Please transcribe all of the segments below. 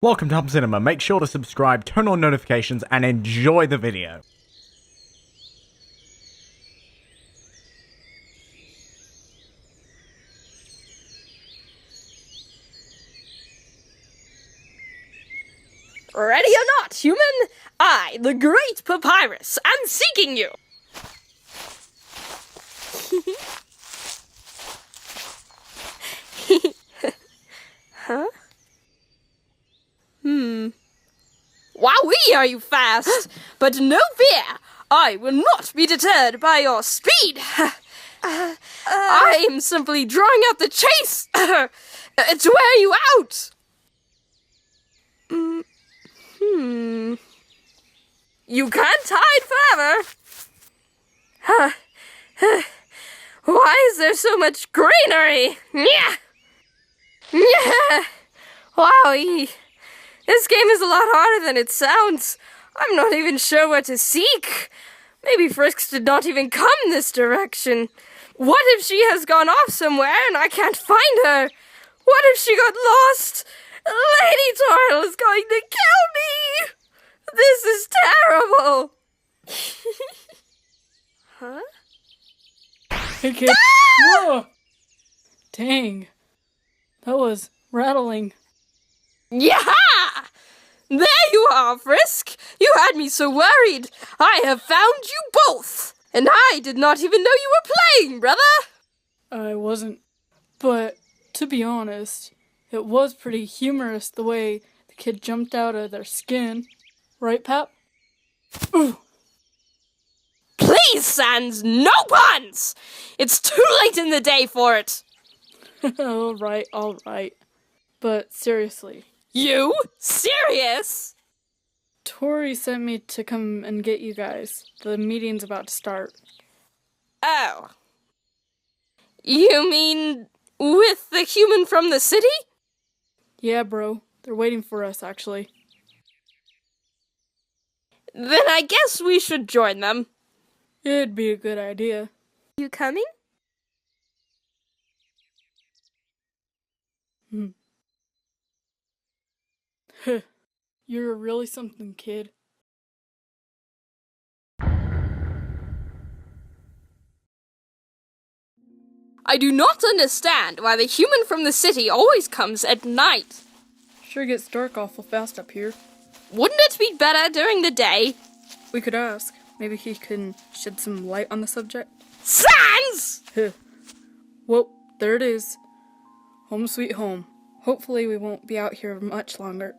Welcome to Hub Cinema. Make sure to subscribe, turn on notifications, and enjoy the video. Ready or not, human? I, the great Papyrus, am seeking you! Huh? Wowee, are you fast? But no fear, I will not be deterred by your speed. I am simply drawing out the chase to wear you out. You can't hide forever. Why is there so much greenery? Wowie. This game is a lot harder than it sounds. I'm not even sure where to seek. Maybe Frisk did not even come this direction. What if she has gone off somewhere and I can't find her? What if she got lost? Lady Turtle is going to kill me! This is terrible! Huh? Hey kid. Whoa! Dang. That was rattling. Yaha! There you are, Frisk! You had me so worried. I have found you both! And I did not even know you were playing, brother! I wasn't. But, to be honest, it was pretty humorous the way the kid jumped out of their skin. Right, Pap? Ooh. Please, Sans, no puns! It's too late in the day for it! Alright. But seriously. You? Serious? Tori sent me to come and get you guys. The meeting's about to start. Oh. You mean with the human from the city? Yeah, bro. They're waiting for us, actually. Then I guess we should join them. It'd be a good idea. You coming? You're really something, kid. I do not understand why the human from the city always comes at night. Sure gets dark awful fast up here. Wouldn't it be better during the day? We could ask. Maybe he can shed some light on the subject. Sans! Well, there it is. Home sweet home. Hopefully we won't be out here much longer.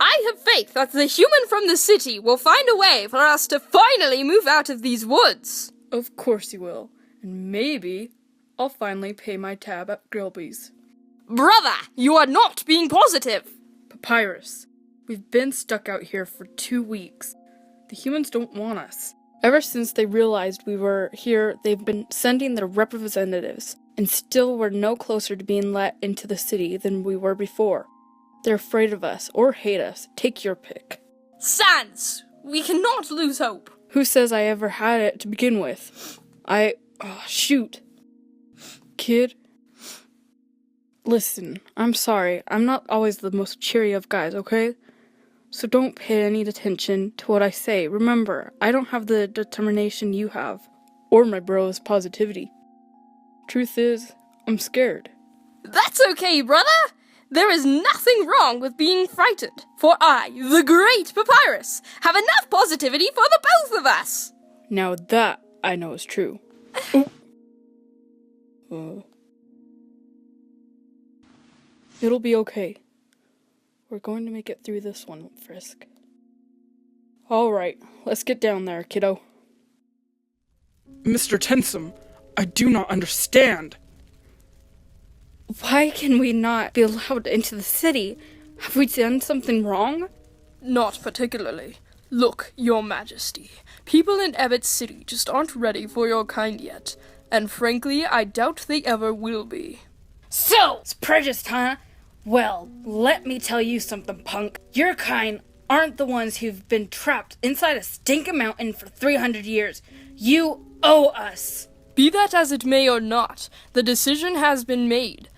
I have faith that the human from the city will find a way for us to finally move out of these woods. Of course he will. And maybe I'll finally pay my tab at Grilby's. Brother, you are not being positive. Papyrus, we've been stuck out here for 2 weeks. The humans don't want us. Ever since they realized we were here, they've been sending their representatives, and still we're no closer to being let into the city than we were before. They're afraid of us, or hate us. Take your pick. Sans, we cannot lose hope. Who says I ever had it to begin with? Shoot. Kid? Listen, I'm sorry. I'm not always the most cheery of guys, okay? So don't pay any attention to what I say. Remember, I don't have the determination you have, or my bro's positivity. Truth is, I'm scared. That's okay, brother. There is nothing wrong with being frightened, for I, the great Papyrus, have enough positivity for the both of us. Now that I know is true. It'll be okay. We're going to make it through this one, Frisk. Alright, let's get down there, kiddo. Mr. Tensum, I do not understand. Why can we not be allowed into the city? Have we done something wrong? Not particularly. Look, your majesty, people in Ebbets City just aren't ready for your kind yet, and frankly, I doubt they ever will be. So, it's prejudiced, huh? Well, let me tell you something, punk. Your kind aren't the ones who've been trapped inside a stinking mountain for 300 years. You owe us. Be that as it may or not, the decision has been made.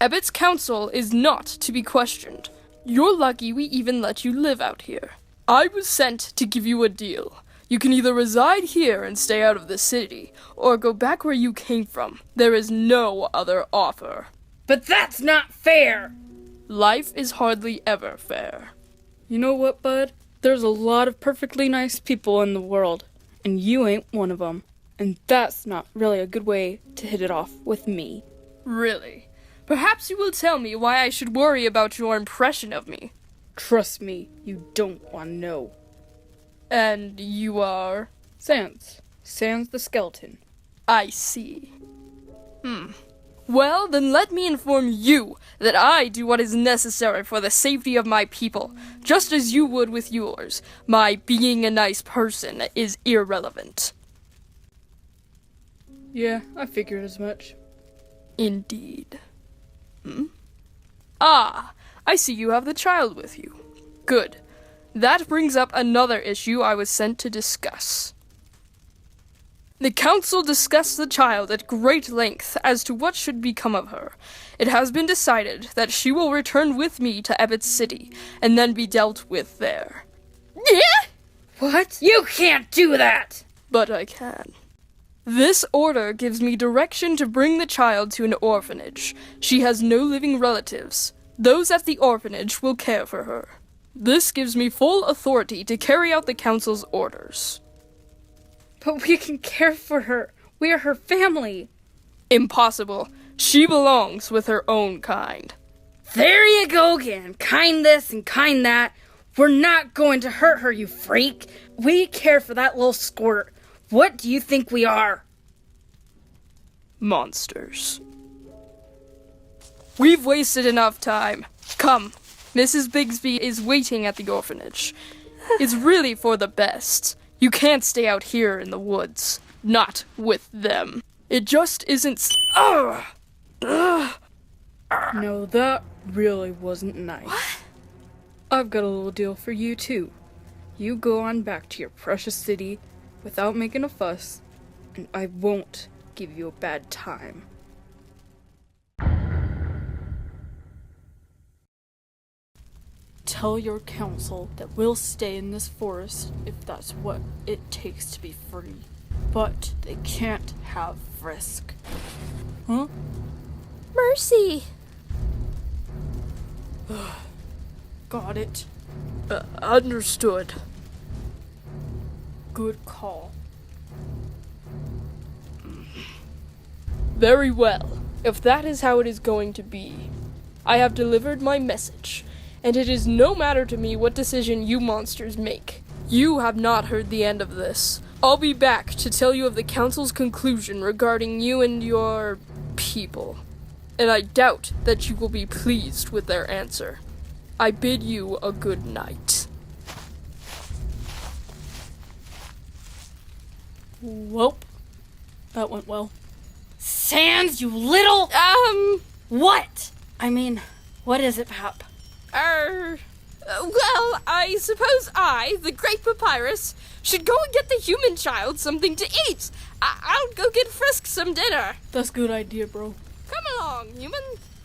Ebbets Council is not to be questioned. You're lucky we even let you live out here. I was sent to give you a deal. You can either reside here and stay out of the city, or go back where you came from. There is no other offer. But that's not fair! Life is hardly ever fair. You know what, bud? There's a lot of perfectly nice people in the world, and you ain't one of them. And that's not really a good way to hit it off with me. Really? Perhaps you will tell me why I should worry about your impression of me. Trust me, you don't want to know. And you are? Sans. Sans the skeleton. I see. Well, then let me inform you that I do what is necessary for the safety of my people, just as you would with yours. My being a nice person is irrelevant. Yeah, I figured as much. Indeed. Ah, I see you have the child with you. Good. That brings up another issue I was sent to discuss. The council discussed the child at great length as to what should become of her. It has been decided that she will return with me to Ebbets City, and then be dealt with there. Yeah? What? You can't do that! But I can. This order gives me direction to bring the child to an orphanage. She has no living relatives. Those at the orphanage will care for her. This gives me full authority to carry out the council's orders. But we can care for her. We are her family. Impossible. She belongs with her own kind. There you go again. Kind this and kind that. We're not going to hurt her, you freak. We care for that little squirt. What do you think we are? Monsters. We've wasted enough time. Come, Mrs. Bigsby is waiting at the orphanage. It's really for the best. You can't stay out here in the woods. Not with them. It just isn't No, that really wasn't nice. What? I've got a little deal for you, too. You go on back to your precious city without making a fuss, and I won't give you a bad time. Tell your council that we'll stay in this forest if that's what it takes to be free. But they can't have Frisk. Huh? Mercy! Got it. understood. Good call. Very well. If that is how it is going to be, I have delivered my message, and it is no matter to me what decision you monsters make. You have not heard the end of this. I'll be back to tell you of the council's conclusion regarding you and your people, and I doubt that you will be pleased with their answer. I bid you a good night. Welp. That went well. Sans, you little... What? I mean, what is it, Pap? Well, I suppose I, the Great Papyrus, should go and get the human child something to eat. I'll go get Frisk some dinner. That's a good idea, bro. Come along, human.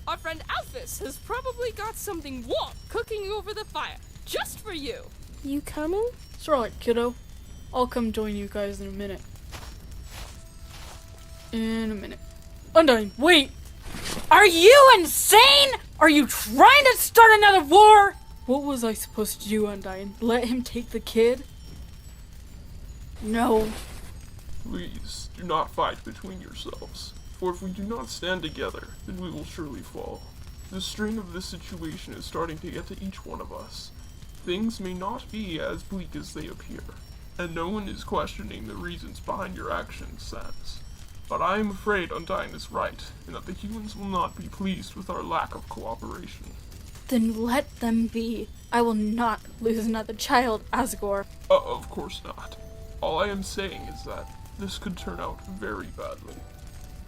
Our friend Alphys has probably got something warm cooking over the fire, just for you. You coming? It's alright, kiddo. I'll come join you guys in a minute. Undyne, wait! Are you insane? Are you trying to start another war? What was I supposed to do, Undyne? Let him take the kid? No. Please, do not fight between yourselves, for if we do not stand together, then we will surely fall. The strain of this situation is starting to get to each one of us. Things may not be as bleak as they appear, and no one is questioning the reasons behind your actions, Sans. But I am afraid Undyne is right, and that the humans will not be pleased with our lack of cooperation. Then let them be. I will not lose another child, Asgore. Of course not. All I am saying is that this could turn out very badly.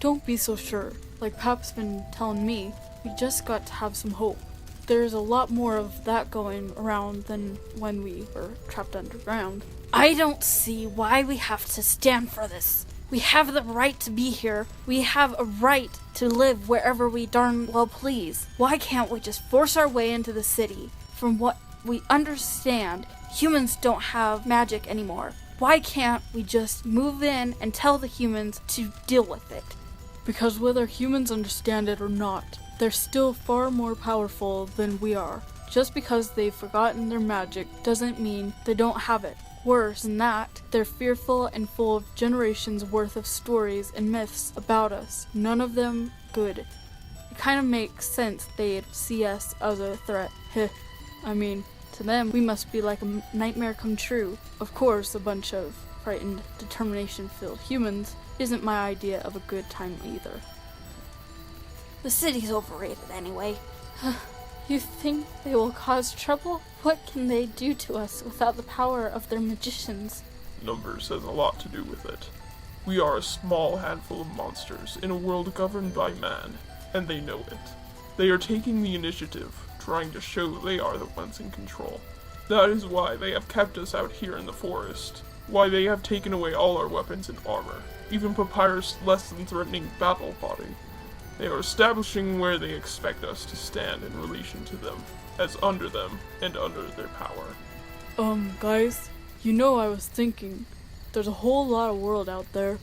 Don't be so sure. Like Pap's been telling me, we just got to have some hope. There's a lot more of that going around than when we were trapped underground. I don't see why we have to stand for this. We have the right to be here. We have a right to live wherever we darn well please. Why can't we just force our way into the city? From what we understand, humans don't have magic anymore. Why can't we just move in and tell the humans to deal with it? Because whether humans understand it or not, they're still far more powerful than we are. Just because they've forgotten their magic doesn't mean they don't have it. Worse than that, they're fearful and full of generations worth of stories and myths about us, none of them good. It kind of makes sense they'd see us as a threat. I mean, to them, we must be like a nightmare come true. Of course, a bunch of frightened, determination-filled humans isn't my idea of a good time either. The city's overrated anyway. You think they will cause trouble? What can they do to us without the power of their magicians? Numbers has a lot to do with it. We are a small handful of monsters in a world governed by man, and they know it. They are taking the initiative, trying to show they are the ones in control. That is why they have kept us out here in the forest, why they have taken away all our weapons and armor, even Papyrus' less than threatening battle body. They are establishing where they expect us to stand in relation to them, as under them and under their power. Guys, I was thinking, there's a whole lot of world out there.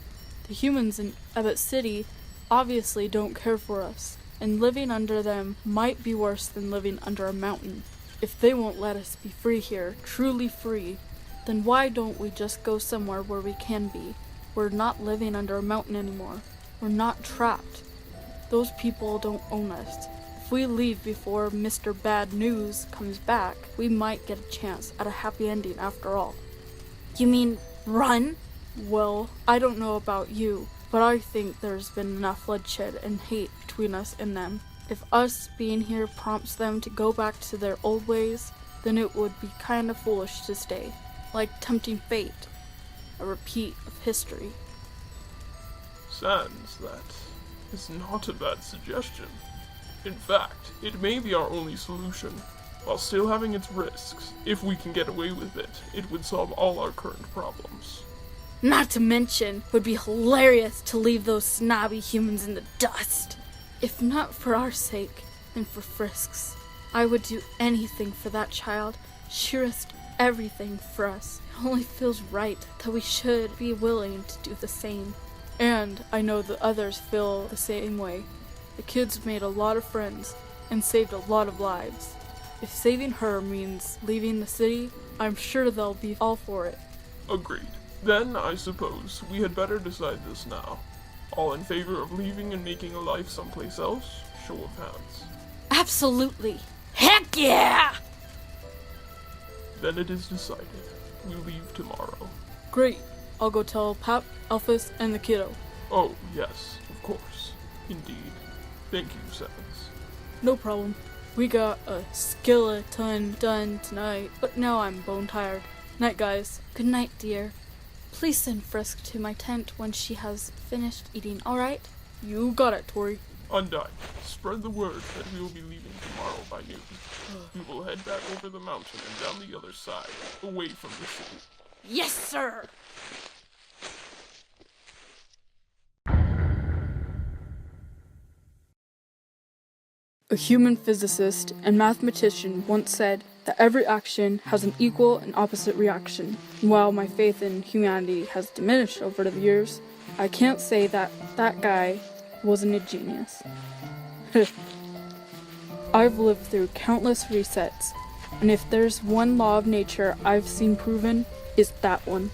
The humans in Ebot City obviously don't care for us, and living under them might be worse than living under a mountain. If they won't let us be free here, truly free, then why don't we just go somewhere where we can be? We're not living under a mountain anymore. We're not trapped. Those people don't own us. If we leave before Mr. Bad News comes back, we might get a chance at a happy ending after all. You mean run? Well, I don't know about you, but I think there's been enough bloodshed and hate between us and them. If us being here prompts them to go back to their old ways, then it would be kind of foolish to stay, like tempting fate, a repeat of history. Sans, that is not a bad suggestion. In fact, it may be our only solution, while still having its risks. If we can get away with it, it would solve all our current problems. Not to mention, it would be hilarious to leave those snobby humans in the dust. If not for our sake, then for Frisk's. I would do anything for that child. She risked everything for us. It only feels right that we should be willing to do the same. And I know the others feel the same way. The kids made a lot of friends and saved a lot of lives. If saving her means leaving the city, I'm sure they'll be all for it. Agreed. Then, I suppose, we had better decide this now. All in favor of leaving and making a life someplace else? Show of hands. Absolutely. Heck yeah! Then it is decided. We leave tomorrow. Great. I'll go tell Pap, Alphys, and the kiddo. Oh, yes, of course. Indeed. Thank you, Sans. No problem. We got a skeleton done tonight, but now I'm bone tired. Night, guys. Good night, dear. Please send Frisk to my tent when she has finished eating, alright? You got it, Tori. Undyne, spread the word that we will be leaving tomorrow by noon. We will head back over the mountain and down the other side, away from the city. Yes, sir! A human physicist and mathematician once said that every action has an equal and opposite reaction. And while my faith in humanity has diminished over the years, I can't say that that guy wasn't a genius. I've lived through countless resets, and if there's one law of nature I've seen proven, it's that one.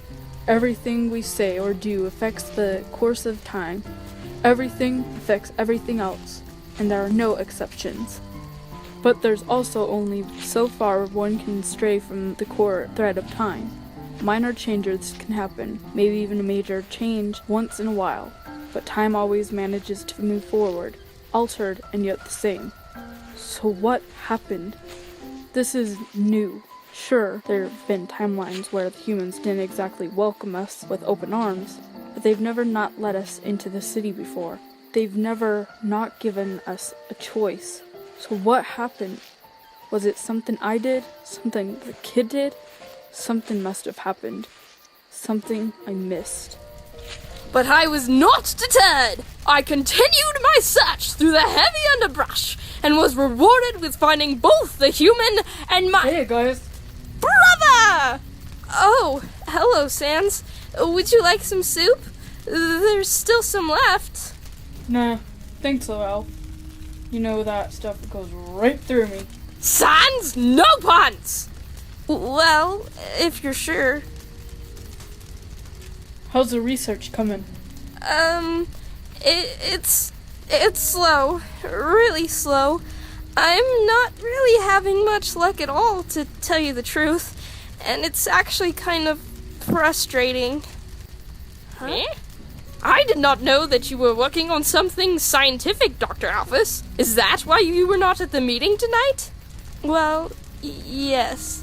Everything we say or do affects the course of time. Everything affects everything else, and there are no exceptions. But there's also only so far one can stray from the core thread of time. Minor changes can happen, maybe even a major change once in a while, but time always manages to move forward, altered and yet the same. So what happened? This is new. Sure, there have been timelines where the humans didn't exactly welcome us with open arms, but they've never not let us into the city before. They've never not given us a choice. So what happened? Was it something I did? Something the kid did? Something must have happened. Something I missed. But I was not deterred. I continued my search through the heavy underbrush and was rewarded with finding both the human and my Hey guys. brother! Oh, hello, Sans. Would you like some soup? There's still some left. Nah, thanks so, Al. You know that stuff goes right through me. Sans, no puns! Well, if you're sure. How's the research coming? It's slow. Really slow. I'm not really having much luck at all, to tell you the truth. And it's actually kind of frustrating. Huh? I did not know that you were working on something scientific, Dr. Alphys. Is that why you were not at the meeting tonight? Well, yes.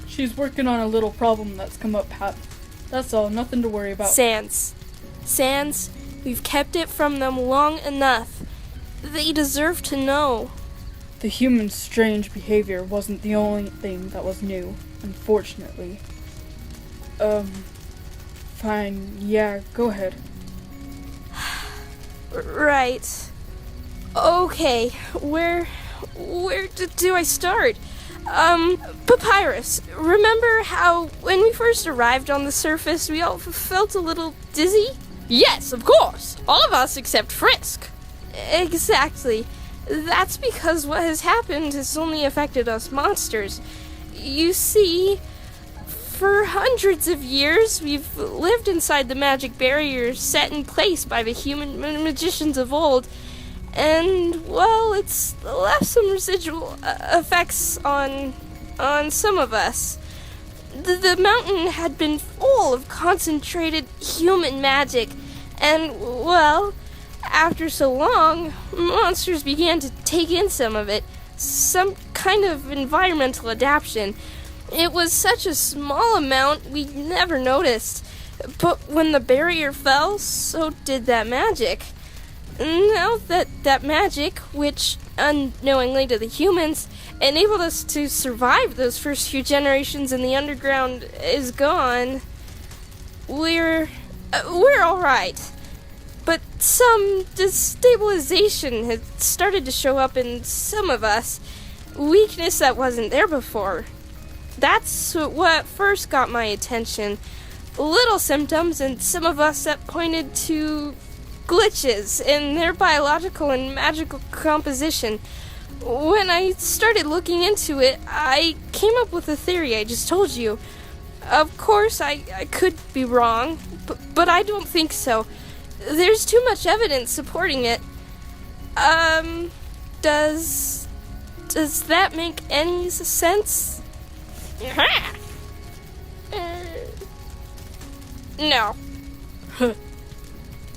She's working on a little problem that's come up, Pat. That's all, nothing to worry about. Sans, we've kept it from them long enough. They deserve to know. The human's strange behavior wasn't the only thing that was new, unfortunately. Fine, yeah, go ahead. Right. Okay, where do I start? Papyrus, remember how when we first arrived on the surface, we all felt a little dizzy? Yes, of course. All of us except Frisk. Exactly. That's because what has happened has only affected us monsters. You see, for hundreds of years, we've lived inside the magic barriers set in place by the human magicians of old. And, well, it's left some residual effects on some of us. The mountain had been full of concentrated human magic, and, well, after so long, monsters began to take in some of it, some kind of environmental adaptation. It was such a small amount we never noticed, but when the barrier fell, so did that magic. Now that magic, which, unknowingly to the humans, enabled us to survive those first few generations in the underground, is gone, we're alright. But some destabilization has started to show up in some of us. Weakness that wasn't there before. That's what first got my attention. Little symptoms in some of us that pointed to glitches in their biological and magical composition. When I started looking into it, I came up with a theory I just told you. Of course, I could be wrong, but I don't think so. There's too much evidence supporting it. Does that make any sense? No.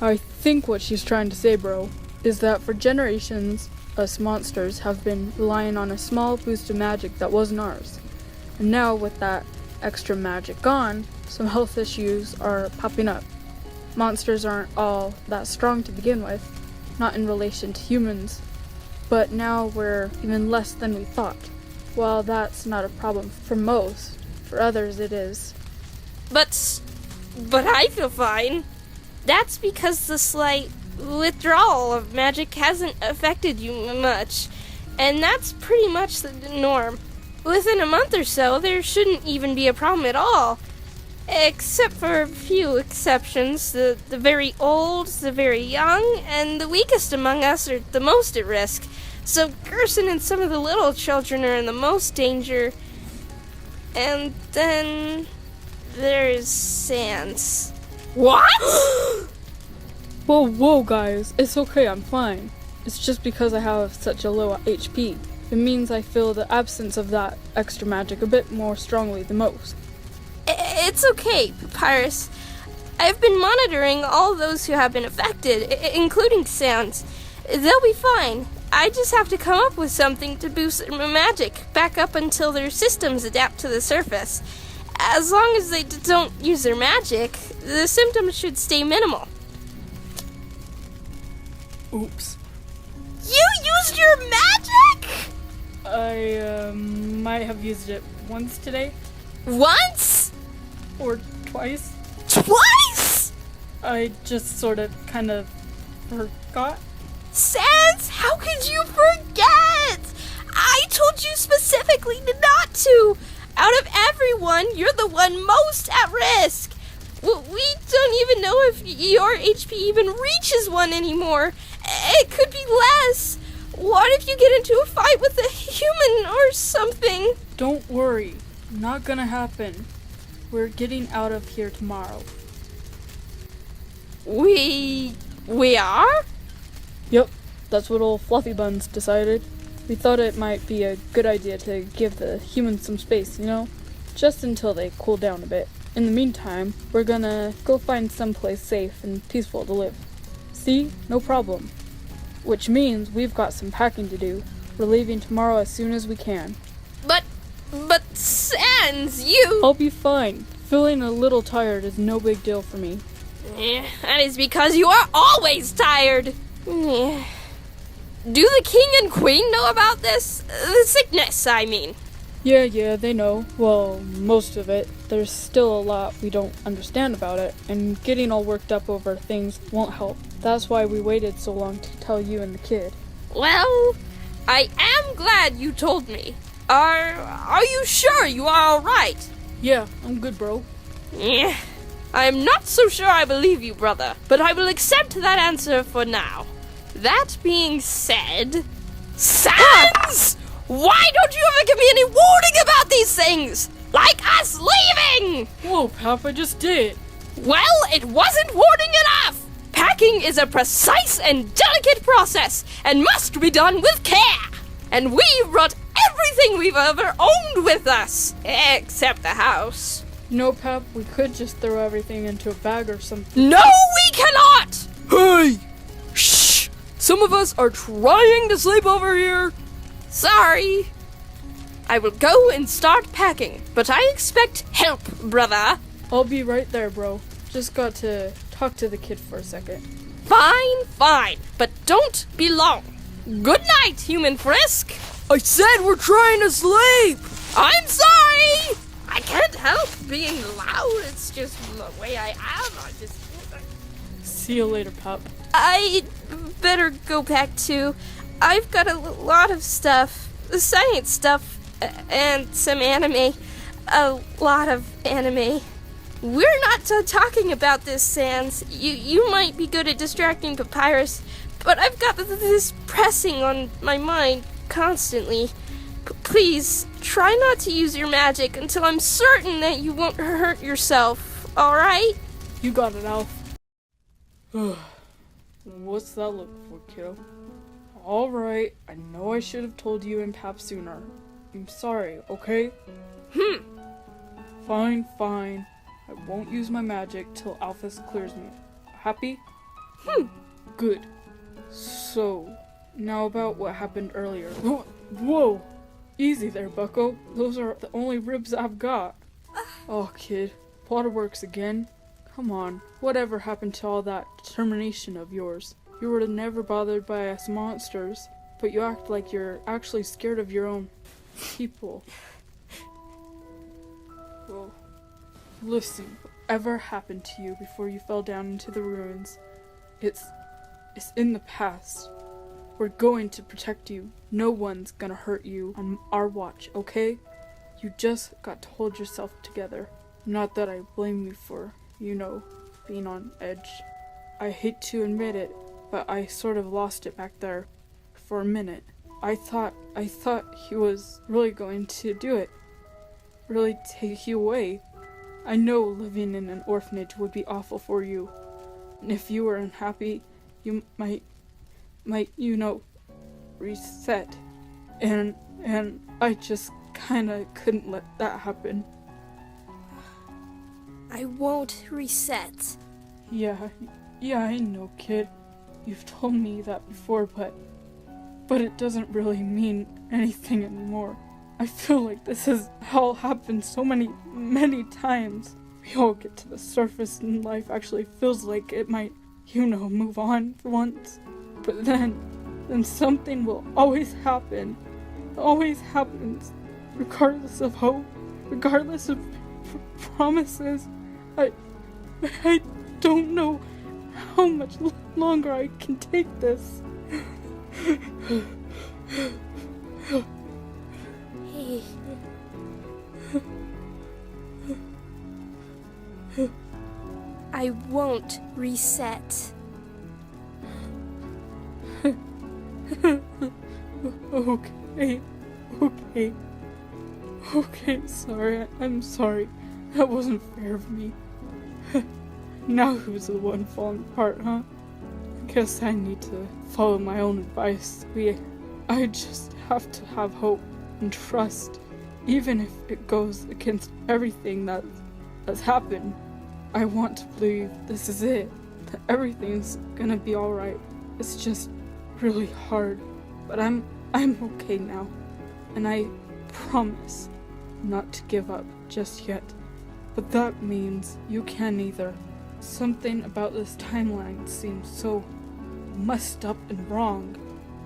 I think what she's trying to say, bro, is that for generations, us monsters have been relying on a small boost of magic that wasn't ours. And now, with that extra magic gone, some health issues are popping up. Monsters aren't all that strong to begin with, not in relation to humans, but now we're even less than we thought. While that's not a problem for most, for others it is. But I feel fine. That's because the slight withdrawal of magic hasn't affected you much, and that's pretty much the norm. Within a month or so, there shouldn't even be a problem at all. Except for a few exceptions. The very old, the very young, and the weakest among us are the most at risk. So Gerson and some of the little children are in the most danger. And then there's Sans. What? Whoa, guys, it's okay, I'm fine. It's just because I have such a low HP. It means I feel the absence of that extra magic a bit more strongly than most. It's okay, Papyrus. I've been monitoring all those who have been affected, including Sans. They'll be fine. I just have to come up with something to boost their magic back up until their systems adapt to the surface. As long as they don't use their magic, the symptoms should stay minimal. Oops. You used your magic?! I might have used it once today. Once? Or twice. Twice?! I just sort of kind of forgot. Sans, how could you forget? I told you specifically not to. Out of everyone, you're the one most at risk. We don't even know if your HP even reaches 1 anymore. It could be less. What if you get into a fight with a human or something? Don't worry, not gonna happen. We're getting out of here tomorrow. We are? Yep, that's what old Fluffy Buns decided. We thought it might be a good idea to give the humans some space, you know? Just until they cool down a bit. In the meantime, we're gonna go find someplace safe and peaceful to live. See? No problem. Which means we've got some packing to do. We're leaving tomorrow as soon as we can. But Sans, you... I'll be fine. Feeling a little tired is no big deal for me. That is because you are always tired. Do the king and queen know about this? The sickness, I mean. Yeah, they know. Well, most of it. There's still a lot we don't understand about it, and getting all worked up over things won't help. That's why we waited so long to tell you and the kid. Well, I am glad you told me. Are you sure you are alright? Yeah, I'm good, bro. I am not so sure I believe you, brother, but I will accept that answer for now. That being said... Sans! Why don't you ever give me any warning about these things? Like us leaving! Whoa, Pap, I just did. Well, it wasn't warning enough! Packing is a precise and delicate process and must be done with care. And we brought everything we've ever owned with us, except the house. No, Pap, we could just throw everything into a bag or something. No, we cannot! Hey! Shh! Some of us are trying to sleep over here. Sorry. I will go and start packing, but I expect help, brother. I'll be right there, bro. Just got to talk to the kid for a second. Fine, but don't be long. Good night, human Frisk. I said we're trying to sleep! I'm sorry! I can't help being loud. It's just the way I am. See you later, Pap. I better go back too. I've got a lot of stuff. Science stuff. And some anime. A lot of anime. We're not talking about this, Sans. You might be good at distracting Papyrus, but I've got this pressing on my mind constantly. Please, try not to use your magic until I'm certain that you won't hurt yourself, alright? You got it, Alf. What's that look for, kiddo? Alright, I know I should have told you and Pap sooner. I'm sorry, okay? Fine. I won't use my magic till Alphys clears me. Happy? Good. So, now about what happened earlier. Whoa! Easy there, bucko. Those are the only ribs I've got. Oh, kid. Waterworks again? Come on. Whatever happened to all that determination of yours? You were never bothered by us monsters, but you act like you're actually scared of your own people. Well, listen, whatever happened to you before you fell down into the ruins, it's in the past. We're going to protect you. No one's gonna hurt you on our watch, okay? You just got to hold yourself together. Not that I blame you for, being on edge. I hate to admit it, but I sort of lost it back there for a minute. I thought he was really going to do it. Really take you away. I know living in an orphanage would be awful for you. And if you were unhappy, you might, reset. And I just kinda couldn't let that happen. I won't reset. Yeah, I know, kid. You've told me that before, but it doesn't really mean anything anymore. I feel like this has all happened so many times. We all get to the surface and life actually feels like it might, move on for once. But then something will always happen. It always happens. Regardless of hope, regardless of promises. don't know how much longer I can take this. Hey. I won't reset. Okay. Okay, sorry. I'm sorry. That wasn't fair of me. Now who's the one falling apart, huh? I guess I need to follow my own advice. I just have to have hope and trust, even if it goes against everything that's happened. I want to believe this is it, that everything's gonna be alright. It's just really hard, but I'm okay now, and I promise not to give up just yet. But that means you can either. Something about this timeline seems so messed up and wrong.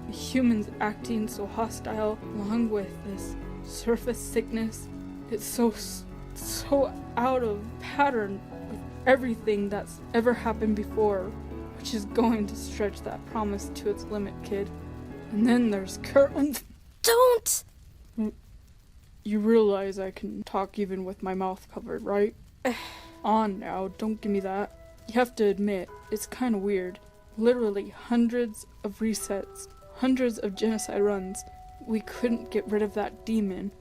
The humans acting so hostile, along with this surface sickness. It's so out of pattern with everything that's ever happened before, which is going to stretch that promise to its limit, kid. And then there's Don't! You realize I can talk even with my mouth covered, right? On now, don't give me that. You have to admit, it's kinda weird. Literally hundreds of resets, hundreds of genocide runs. We couldn't get rid of that demon.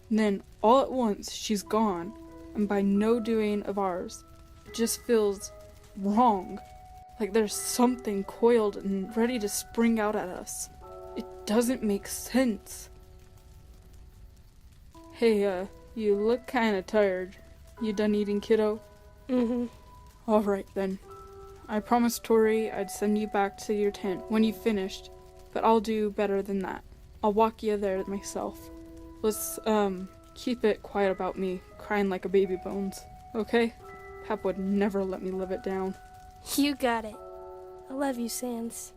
And then, all at once, she's gone. And by no doing of ours, it just feels wrong. Like there's something coiled and ready to spring out at us. It doesn't make sense. Hey, you look kinda tired. You done eating, kiddo? Mm-hmm. Alright then. I promised Tori I'd send you back to your tent when you finished, but I'll do better than that. I'll walk you there myself. Let's, keep it quiet about me crying like a baby bones, okay? Pap would never let me live it down. You got it. I love you, Sans.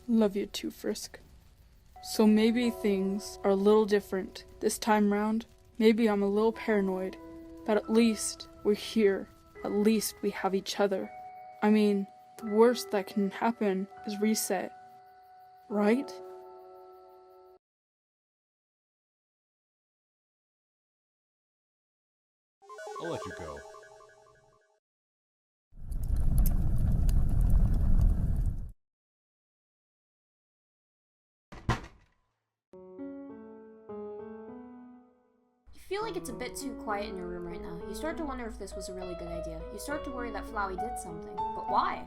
Love you too, Frisk. So maybe things are a little different this time round. Maybe I'm a little paranoid, but at least we're here. At least we have each other. I mean, the worst that can happen is reset, right? I'll let you go. You feel like it's a bit too quiet in your room right now. You start to wonder if this was a really good idea. You start to worry that Flowey did something. But why?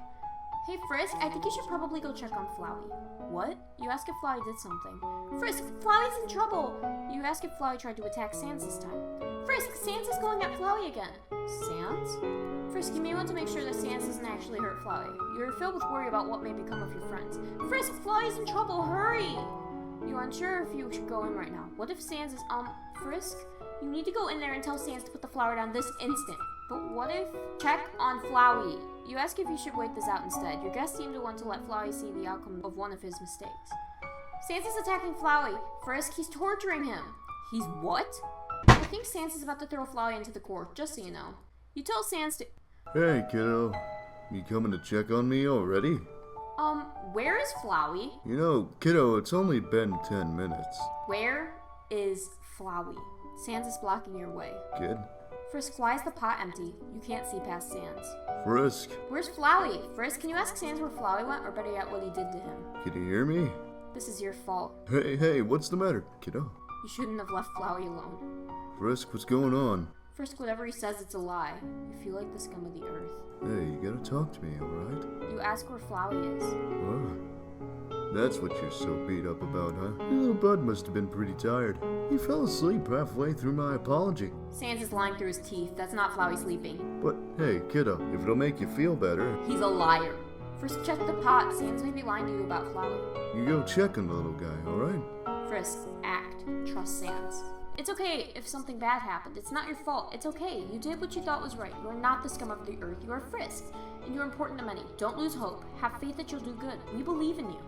Hey Frisk, I think you should probably go check on Flowey. What? You ask if Flowey did something. Frisk, Flowey's in trouble! You ask if Flowey tried to attack Sans this time. Frisk, Sans is going at Flowey again. Sans? Frisk, you may want to make sure that Sans doesn't actually hurt Flowey. You're filled with worry about what may become of your friends. Frisk, Flowey's in trouble, hurry! You're unsure if you should go in right now. What if Sans is, Frisk? You need to go in there and tell Sans to put the flower down this instant. But what if... Check on Flowey. You ask if you should wait this out instead. Your guests seem to want to let Flowey see the outcome of one of his mistakes. Sans is attacking Flowey. Frisk, he's torturing him. He's what? I think Sans is about to throw Flowey into the core, just so you know. You tell Sans to... Hey, kiddo. You coming to check on me already? Where is Flowey? You know, kiddo, it's only been 10 minutes. Where is Flowey? Sans is blocking your way. Kid? Frisk, why is the pot empty? You can't see past Sans. Frisk? Where's Flowey? Frisk, can you ask Sans where Flowey went, or better yet, what he did to him? Can you hear me? This is your fault. Hey, what's the matter, kiddo? You shouldn't have left Flowey alone. Frisk, what's going on? Frisk, whatever he says, it's a lie. You feel like the scum of the earth. Hey, you gotta talk to me, alright? You ask where Flowey is. Oh. That's what you're so beat up about, huh? Your little bud must have been pretty tired. He fell asleep halfway through my apology. Sans is lying through his teeth. That's not Flowey sleeping. But, hey, kiddo, if it'll make you feel better, He's a liar. Frisk, check the pot. Sans may be lying to you about Flowey. you go check on the little guy, alright? Frisk, act. Trust Sans. It's okay if something bad happened. It's not your fault. It's okay. You did what you thought was right. You are not the scum of the earth. You are Frisk, and you're important to many. Don't lose hope. Have faith that you'll do good. We believe in you.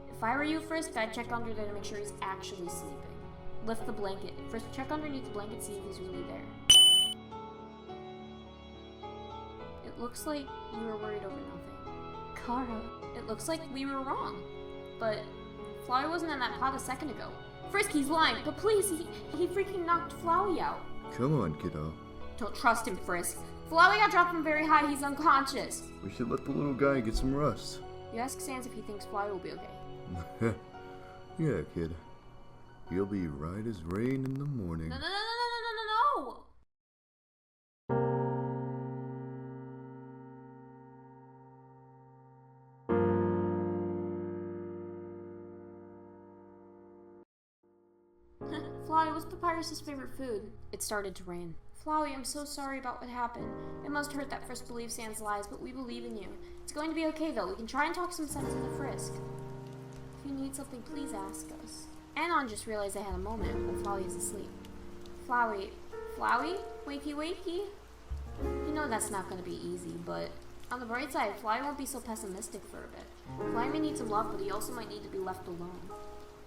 If I were you, Frisk, I'd check under there to make sure he's actually sleeping. Lift the blanket. Frisk, check underneath the blanket, see if he's really there. It looks like you were worried over nothing. Kara, it looks like we were wrong. But Flowey wasn't in that pot a second ago. Frisk, he's lying, but please, he freaking knocked Flowey out. Come on, kiddo. Don't trust him, Frisk. Flowey got dropped from very high, he's unconscious. We should let the little guy get some rest. You ask Sans if he thinks Flowey will be okay. Yeah, kid. He'll be right as rain in the morning. No. Flowey, what's Papyrus's favorite food? It started to rain. Flowey, I'm so sorry about what happened. It must hurt that Frisk believes Sans lies, but we believe in you. It's going to be okay though. We can try and talk some sense into Frisk. If you need something, please ask us. Anon just realized they had a moment while Flowey is asleep. Flowey? Wakey wakey? You know that's not going to be easy, but on the bright side, Flowey won't be so pessimistic for a bit. Flowey may need some love, but he also might need to be left alone.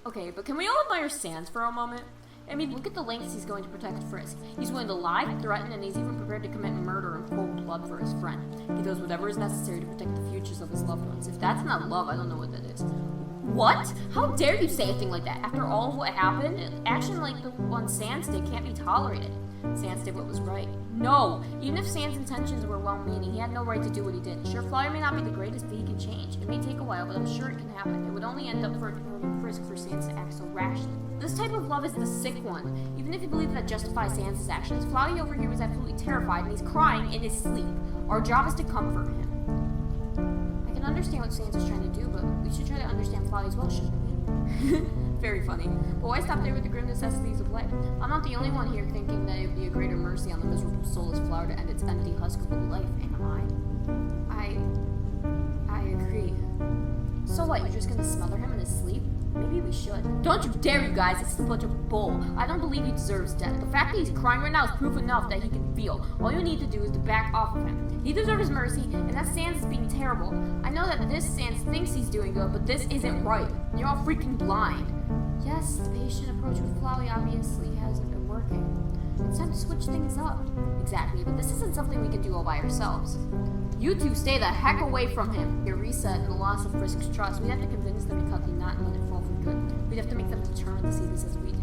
Okay, but can we all admire Sans for a moment? I mean, look at the lengths he's going to protect Frisk. He's willing to lie, threaten, and he's even prepared to commit murder in cold blood for his friend. He does whatever is necessary to protect the futures of his loved ones. If that's not love, I don't know what that is. What? How dare you say a thing like that? After all of what happened, action like the one Sans did can't be tolerated. Sans did what was right. No! Even if Sans' intentions were well-meaning, he had no right to do what he did. Sure, Flowey may not be the greatest, but he can change. It may take a while, but I'm sure it can happen. It would only end up hurting Frisk for Sans to act so rashly. This type of love is the sick one. Even if you believe that justifies Sans' actions, Flowey over here was absolutely terrified, and he's crying in his sleep. Our job is to comfort him. I can understand what Sans is trying to do, but we should try to understand Flowey as well, shouldn't we? Very funny. But why stop there with the grim necessities of life? I'm not the only one here thinking that it would be a greater mercy on the miserable soulless flower to end its empty husk of a life, am I? I agree. So what, you're just gonna smother him in his sleep? Maybe we should. Don't you dare, you guys! This is a bunch of bull. I don't believe he deserves death. The fact that he's crying right now is proof enough that he can feel. All you need to do is to back off of him. He deserves mercy, and that Sans is being terrible. I know that this Sans thinks he's doing good, but this isn't right. You're all freaking blind. Yes, the patient approach with Flowey obviously hasn't been working. It's time to switch things up. Exactly, but this isn't something we can do all by ourselves. You two stay the heck away from him. Your reset and the loss of Frisk's trust, we'd have to convince them to cut the knot and let it fall for good. We'd have to make them determined to see this as we do.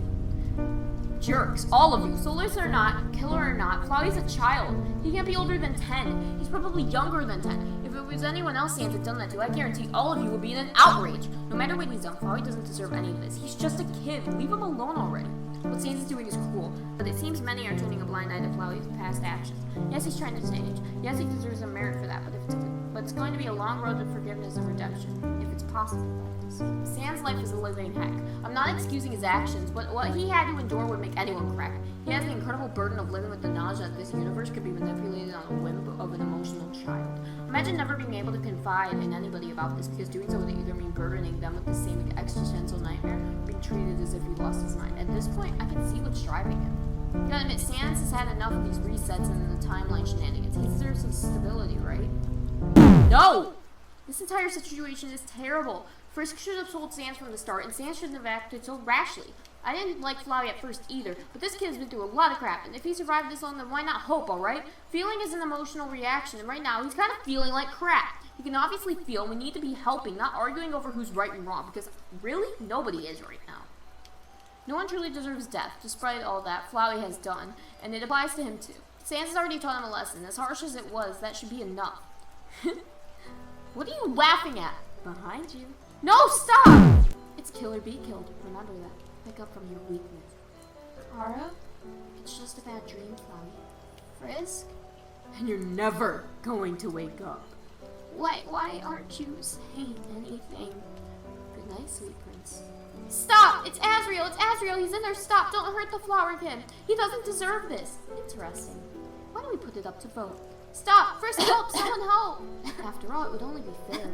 Jerks, all of you, soulless or not, killer or not, Flowey's a child. He can't be older than 10. He's probably younger than 10. If it was anyone else Sans had done that to, I guarantee all of you would be in an outrage. No matter what he's done, Flowey doesn't deserve any of this. He's just a kid. Leave him alone already. What Sans is doing is cruel, but it seems many are turning a blind eye to Flowey's past actions. Yes, he's trying to change. Yes, he deserves a merit for that, but it's going to be a long road to forgiveness and redemption, if it's possible, that is. Sans' life is a living heck. I'm not excusing his actions, but what he had to endure would make anyone crack. He has the incredible burden of living with the knowledge that this universe could be manipulated on a whim of an emotional child. Imagine never being able to confide in anybody about this, because doing so would either mean burdening them with the same existential nightmare, or being treated as if he lost his mind. At this point, I can see what's driving him. You gotta admit, Sans has had enough of these resets and the timeline shenanigans. He deserves some stability, right? No! This entire situation is terrible. Frisk should have told Sans from the start, and Sans shouldn't have acted so rashly. I didn't like Flowey at first either, but this kid has been through a lot of crap, and if he survived this long, then why not hope, alright? Feeling is an emotional reaction, and right now, he's kind of feeling like crap. He can obviously feel, and we need to be helping, not arguing over who's right and wrong, because really, nobody is right now. No one truly deserves death, despite all that Flowey has done, and it applies to him too. Sans has already taught him a lesson. As harsh as it was, that should be enough. What are you laughing at? Behind you. No, stop! It's kill or be killed. Remember that. Pick up from your weakness. Kara? It's just a bad dream, Flowey. Frisk? And you're never going to wake up. Why aren't you saying anything? Good night, sweet prince. Stop! It's Azrael! It's Azrael! He's in there! Stop! Don't hurt the flower kid! He doesn't deserve this! Interesting. Why don't we put it up to vote? Stop! Frisk, help! Someone help! After all, it would only be fair.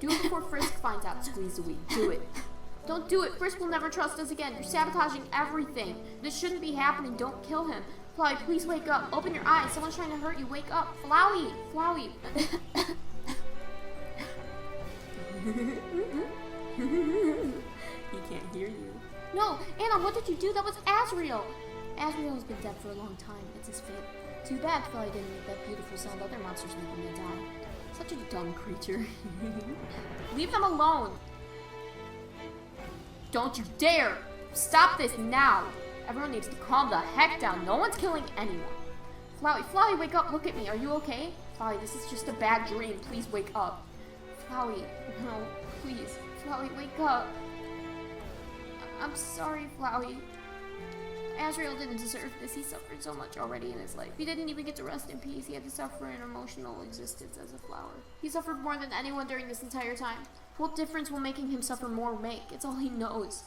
Do it before Frisk finds out, Squeeze a Wee. Do it. Don't do it! Frisk will never trust us again. You're sabotaging everything. This shouldn't be happening. Don't kill him. Flowey, please wake up. Open your eyes. Someone's trying to hurt you. Wake up. Flowey! Flowey! He can't hear you. No, Anna, what did you do? That was Azrael. Azrael's been dead for a long time. It's his fate. Too bad Flowey didn't make that beautiful sound other monsters make when they die. Such a dumb creature. Leave them alone! Don't you dare! Stop this now! Everyone needs to calm the heck down. No one's killing anyone. Flowey, wake up. Look at me. Are you okay? Flowey, this is just a bad dream. Please wake up. Flowey, no, please. Flowey, wake up. I'm sorry, Flowey. Azrael didn't deserve this. He suffered so much already in his life. He didn't even get to rest in peace. He had to suffer an emotional existence as a flower. He suffered more than anyone during this entire time. What difference will making him suffer more make? It's all he knows.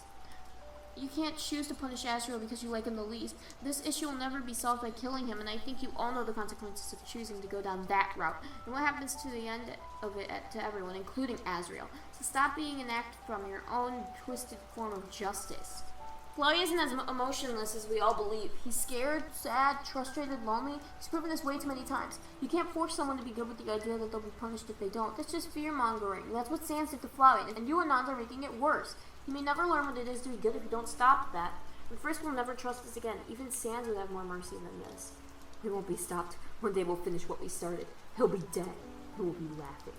You can't choose to punish Azrael because you like him the least. This issue will never be solved by killing him, and I think you all know the consequences of choosing to go down that route, and what happens to the end of it to everyone, including Azrael. So stop being an act from your own twisted form of justice. Flowey isn't as emotionless as we all believe. He's scared, sad, frustrated, lonely. He's proven this way too many times. You can't force someone to be good with the idea that they'll be punished if they don't. That's just fear-mongering. That's what Sans did to Flowey, and you and Nans are making it worse. You may never learn what it is to be good if you don't stop that. And Frisk will never trust us again. Even Sans would have more mercy than this. We won't be stopped. One day we'll finish what we started. He'll be dead. He will be laughing.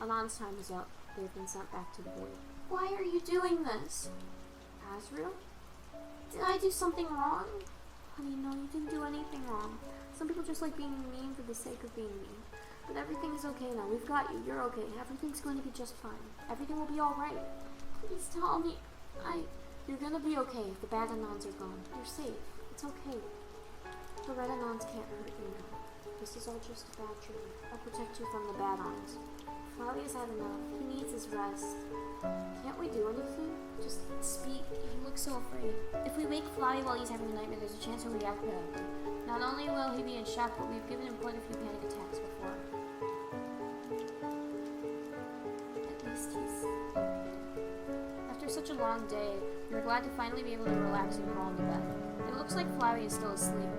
Anan's time is up. They've been sent back to the void. Why are you doing this? Azrael? Did I do something wrong? Honey, no, you didn't do anything wrong. Some people just like being mean for the sake of being mean. But everything's okay now. We've got you. You're okay. Everything's going to be just fine. Everything will be alright. Please tell me. You're gonna be okay if the bad Anons are gone. You're safe. It's okay. The red Anons can't hurt you now. This is all just a bad dream. I'll protect you from the bad Anons. Flowey has had enough. He needs his rest. Can't we do anything? Just speak. He looks so afraid. If we wake Flowey while he's having a nightmare, there's a chance he'll react badly. Not only will he be in shock, but we've given him quite a few panic attacks before. At least he's okay. After such a long day, we were glad to finally be able to relax and crawl into bed. It looks like Flowey is still asleep.